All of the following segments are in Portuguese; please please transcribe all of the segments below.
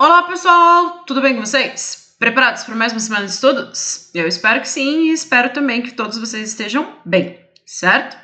Olá pessoal, tudo bem com vocês? Preparados para mais uma semana de estudos? Eu espero que sim e espero também que todos vocês estejam bem, certo?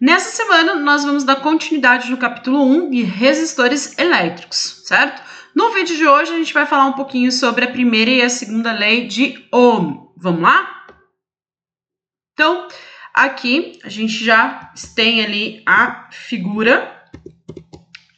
Nessa semana nós vamos dar continuidade no capítulo 1 de resistores elétricos, certo? No vídeo de hoje a gente vai falar um pouquinho sobre a primeira e a segunda lei de Ohm. Vamos lá? Então, aqui a gente já tem ali a figura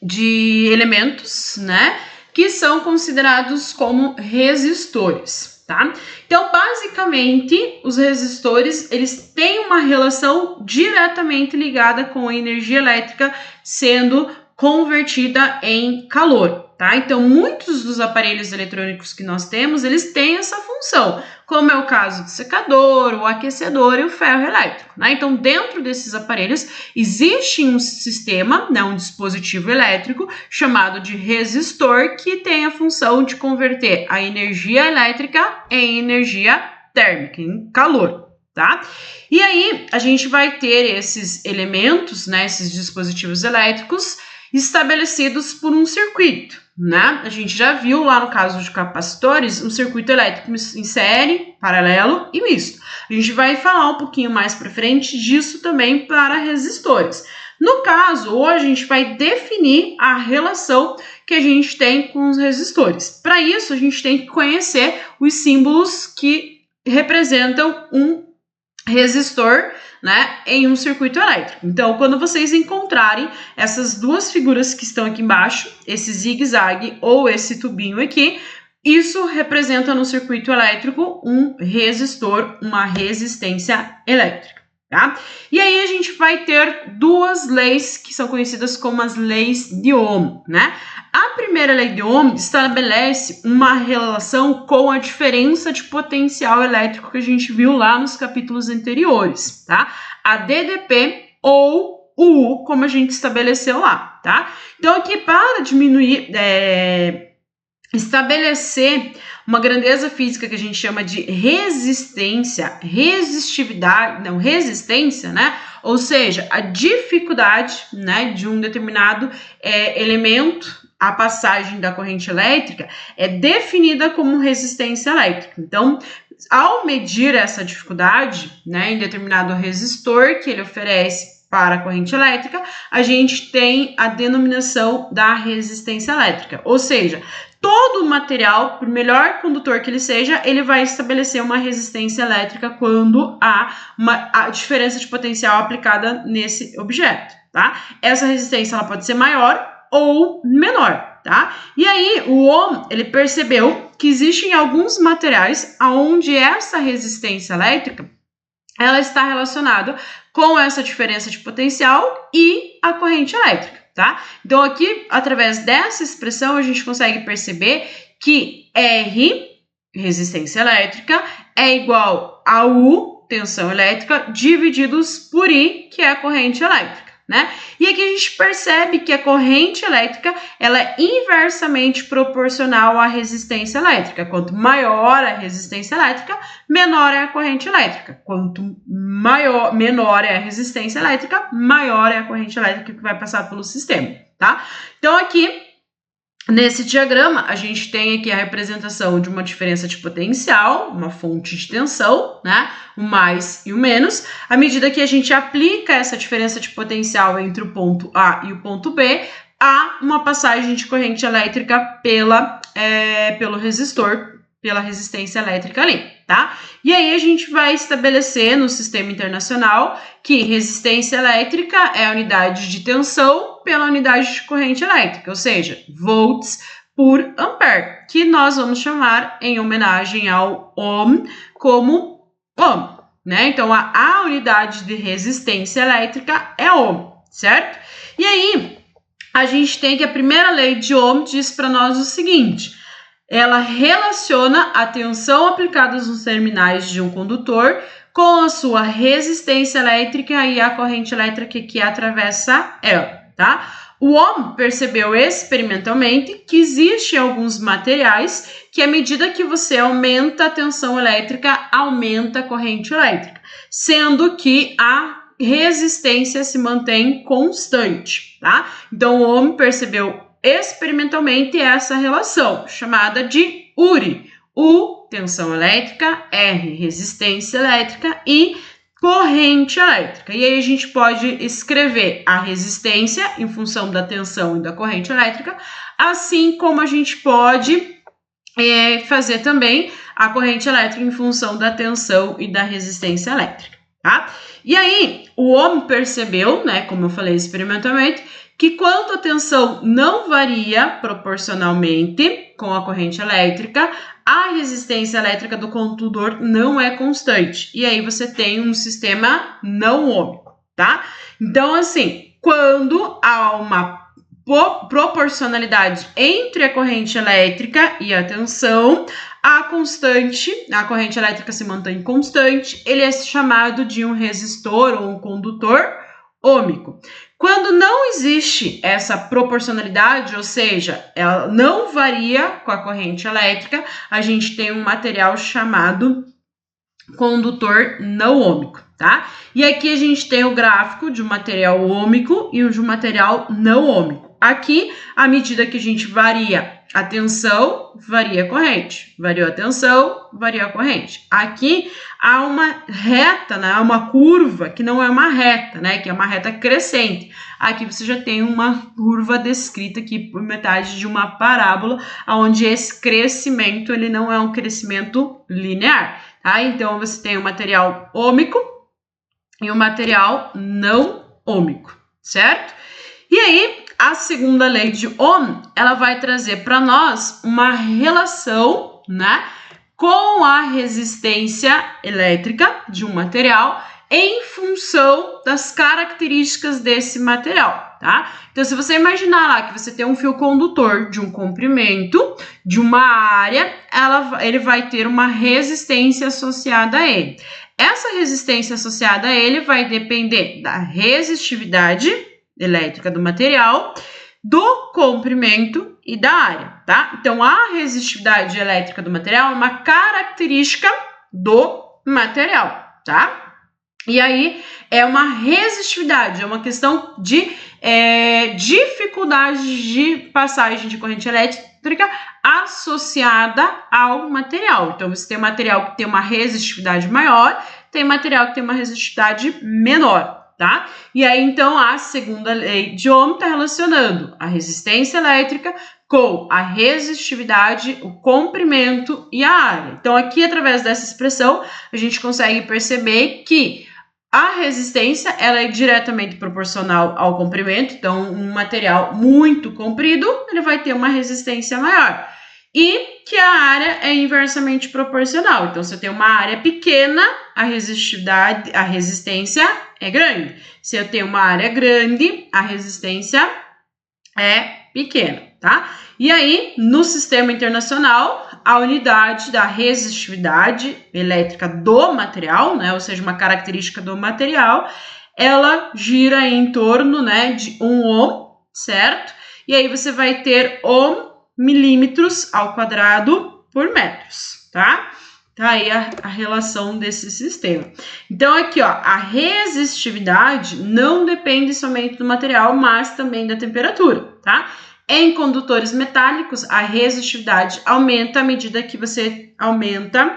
de elementos, né, que são considerados como resistores, tá? Então, basicamente, os resistores, eles têm uma relação diretamente ligada com a energia elétrica sendo convertida em calor, tá? Então, muitos dos aparelhos eletrônicos que nós temos, eles têm essa função, como é o caso do secador, o aquecedor e o ferro elétrico, né? Então, dentro desses aparelhos, existe um sistema, né, um dispositivo elétrico chamado de resistor que tem a função de converter a energia elétrica em energia térmica, em calor, tá? E aí, a gente vai ter esses elementos, né, esses dispositivos elétricos estabelecidos por um circuito, né? A gente já viu lá no caso de capacitores um circuito elétrico em série, paralelo e misto. A gente vai falar um pouquinho mais para frente disso também para resistores. No caso, hoje a gente vai definir a relação que a gente tem com os resistores. Para isso, a gente tem que conhecer os símbolos que representam um resistor, né, em um circuito elétrico. Então, quando vocês encontrarem essas duas figuras que estão aqui embaixo, esse zigue-zague ou esse tubinho aqui, isso representa no circuito elétrico um resistor, uma resistência elétrica, tá? E aí a gente vai ter duas leis que são conhecidas como as leis de Ohm, né? A primeira lei de Ohm estabelece uma relação com a diferença de potencial elétrico que a gente viu lá nos capítulos anteriores, tá? A DDP ou o U, como a gente estabeleceu lá, tá? Então, aqui para diminuir, estabelecer uma grandeza física que a gente chama de resistência, resistência, né? Ou seja, a dificuldade, né, de um determinado elemento, a passagem da corrente elétrica é definida como resistência elétrica. Então, ao medir essa dificuldade, né, em determinado resistor que ele oferece para a corrente elétrica, a gente tem a denominação da resistência elétrica. Ou seja, todo o material, por melhor condutor que ele seja, ele vai estabelecer uma resistência elétrica quando há a diferença de potencial aplicada nesse objeto, tá? Essa resistência ela pode ser maior ou menor, tá? E aí o Ohm, ele percebeu que existem alguns materiais onde essa resistência elétrica ela está relacionada com essa diferença de potencial e a corrente elétrica, tá? Então aqui, através dessa expressão, a gente consegue perceber que R, resistência elétrica, é igual a U, tensão elétrica, divididos por I, que é a corrente elétrica, né? E aqui a gente percebe que a corrente elétrica ela é inversamente proporcional à resistência elétrica. Quanto maior a resistência elétrica, menor é a corrente elétrica. Quanto menor é a resistência elétrica, maior é a corrente elétrica que vai passar pelo sistema, tá? Então aqui nesse diagrama, a gente tem aqui a representação de uma diferença de potencial, uma fonte de tensão, né? O mais e o menos. À medida que a gente aplica essa diferença de potencial entre o ponto A e o ponto B, há uma passagem de corrente elétrica pelo resistor, pela resistência elétrica ali, tá? E aí a gente vai estabelecer no sistema internacional que resistência elétrica é a unidade de tensão pela unidade de corrente elétrica, ou seja, volts por ampere, que nós vamos chamar em homenagem ao Ohm como Ohm, né? Então a unidade de resistência elétrica é Ohm, certo? E aí a gente tem que a primeira lei de Ohm diz para nós o seguinte: ela relaciona a tensão aplicada nos terminais de um condutor com a sua resistência elétrica e a corrente elétrica que atravessa ela, tá? O Ohm percebeu experimentalmente que existem alguns materiais que, à medida que você aumenta a tensão elétrica, aumenta a corrente elétrica, sendo que a resistência se mantém constante, tá? Então, o Ohm percebeu experimentalmente essa relação, chamada de URI. U, tensão elétrica, R, resistência elétrica e corrente elétrica. E aí a gente pode escrever a resistência em função da tensão e da corrente elétrica, assim como a gente pode fazer também a corrente elétrica em função da tensão e da resistência elétrica, tá? E aí, o Ohm percebeu, né, como eu falei experimentalmente, que quando a tensão não varia proporcionalmente com a corrente elétrica, a resistência elétrica do condutor não é constante. E aí você tem um sistema não ôhmico, tá? Então, assim, quando há uma proporcionalidade entre a corrente elétrica e a tensão, a corrente elétrica se mantém constante, ele é chamado de um resistor ou um condutor ôhmico. Quando não existe essa proporcionalidade, ou seja, ela não varia com a corrente elétrica, a gente tem um material chamado condutor não ôhmico, tá? E aqui a gente tem o gráfico de um material ôhmico e de um material não ôhmico. Aqui, à medida que a gente varia a tensão, varia a corrente. Variou a tensão, varia a corrente. Aqui há uma reta, né? Uma curva que não é uma reta, né? Que é uma reta crescente. Aqui você já tem uma curva descrita aqui por metade de uma parábola, onde esse crescimento ele não é um crescimento linear, tá? Então você tem o material ôhmico e o material não ôhmico, certo? E aí, a segunda lei de Ohm, ela vai trazer para nós uma relação, né, com a resistência elétrica de um material em função das características desse material, tá? Então, se você imaginar lá que você tem um fio condutor de um comprimento, de uma área, ele vai ter uma resistência associada a ele. Essa resistência associada a ele vai depender da resistividade elétrica do material, do comprimento e da área, tá? Então, a resistividade elétrica do material é uma característica do material, tá? E aí, é uma resistividade, é uma questão de dificuldade de passagem de corrente elétrica associada ao material. Então, você tem material que tem uma resistividade maior, tem material que tem uma resistividade menor, tá? E aí, então, a segunda lei de Ohm está relacionando a resistência elétrica com a resistividade, o comprimento e a área. Então, aqui, através dessa expressão, a gente consegue perceber que a resistência ela é diretamente proporcional ao comprimento. Então, um material muito comprido, ele vai ter uma resistência maior. E que a área é inversamente proporcional. Então, se eu tenho uma área pequena, a resistência é grande. Se eu tenho uma área grande, a resistência é pequena, tá? E aí, no sistema internacional, a unidade da resistividade elétrica do material, né, ou seja, uma característica do material, ela gira em torno, né, de 1 ohm, certo? E aí você vai ter ohm milímetros ao quadrado por metros, tá? Tá aí a relação desse sistema. Então, aqui, ó, a resistividade não depende somente do material, mas também da temperatura, tá? Em condutores metálicos, a resistividade aumenta à medida que você aumenta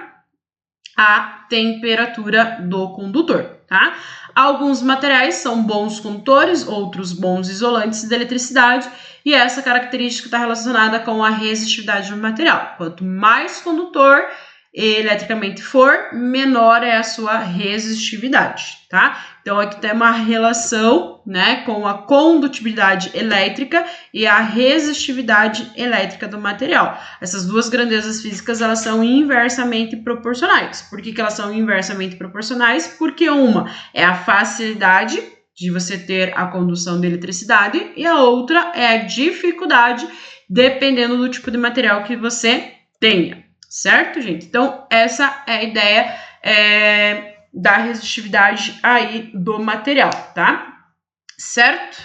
a temperatura do condutor, tá? Alguns materiais são bons condutores, outros bons isolantes de eletricidade, e essa característica está relacionada com a resistividade do material. Quanto mais condutor eletricamente for, menor é a sua resistividade, tá? Então, aqui tem uma relação, né, com a condutibilidade elétrica e a resistividade elétrica do material. Essas duas grandezas físicas, elas são inversamente proporcionais. Por que elas são inversamente proporcionais? Porque uma é a facilidade de você ter a condução de eletricidade e a outra é a dificuldade, dependendo do tipo de material que você tenha. Certo, gente? Então, essa é a ideia da resistividade aí do material, tá? Certo?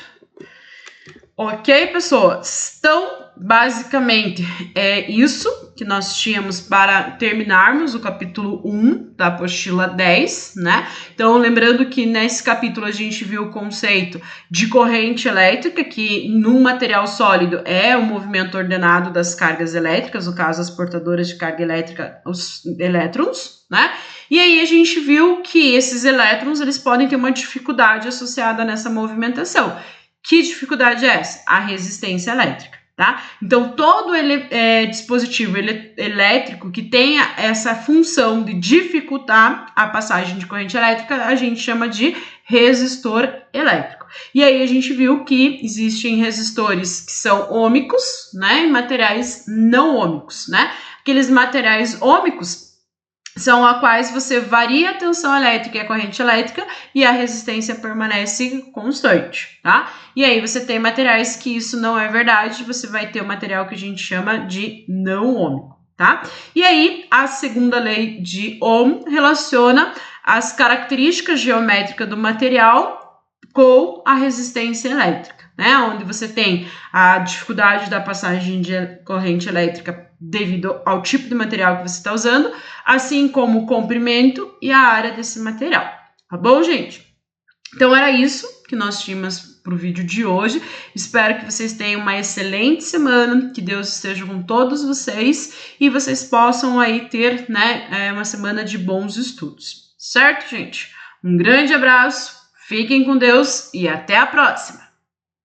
Ok, pessoas? Então, basicamente, é isso que nós tínhamos para terminarmos o capítulo 1 da apostila 10, né? Então, lembrando que nesse capítulo a gente viu o conceito de corrente elétrica, que num material sólido é o movimento ordenado das cargas elétricas, no caso, as portadoras de carga elétrica, os elétrons, né? E aí a gente viu que esses elétrons, eles podem ter uma dificuldade associada nessa movimentação. Que dificuldade é essa? A resistência elétrica. Tá? Então, todo dispositivo elétrico que tenha essa função de dificultar a passagem de corrente elétrica, a gente chama de resistor elétrico. E aí a gente viu que existem resistores que são ômicos, né, e materiais não ômicos, né? Aqueles materiais ômicos são a quais você varia a tensão elétrica e a corrente elétrica e a resistência permanece constante, tá? E aí você tem materiais que isso não é verdade, você vai ter o material que a gente chama de não ômico, tá? E aí a segunda lei de Ohm relaciona as características geométricas do material com a resistência elétrica, né? Onde você tem a dificuldade da passagem de corrente elétrica devido ao tipo de material que você está usando, assim como o comprimento e a área desse material. Tá bom, gente? Então, era isso que nós tínhamos para o vídeo de hoje. Espero que vocês tenham uma excelente semana, que Deus esteja com todos vocês e vocês possam aí ter, né, uma semana de bons estudos. Certo, gente? Um grande abraço, fiquem com Deus e até a próxima!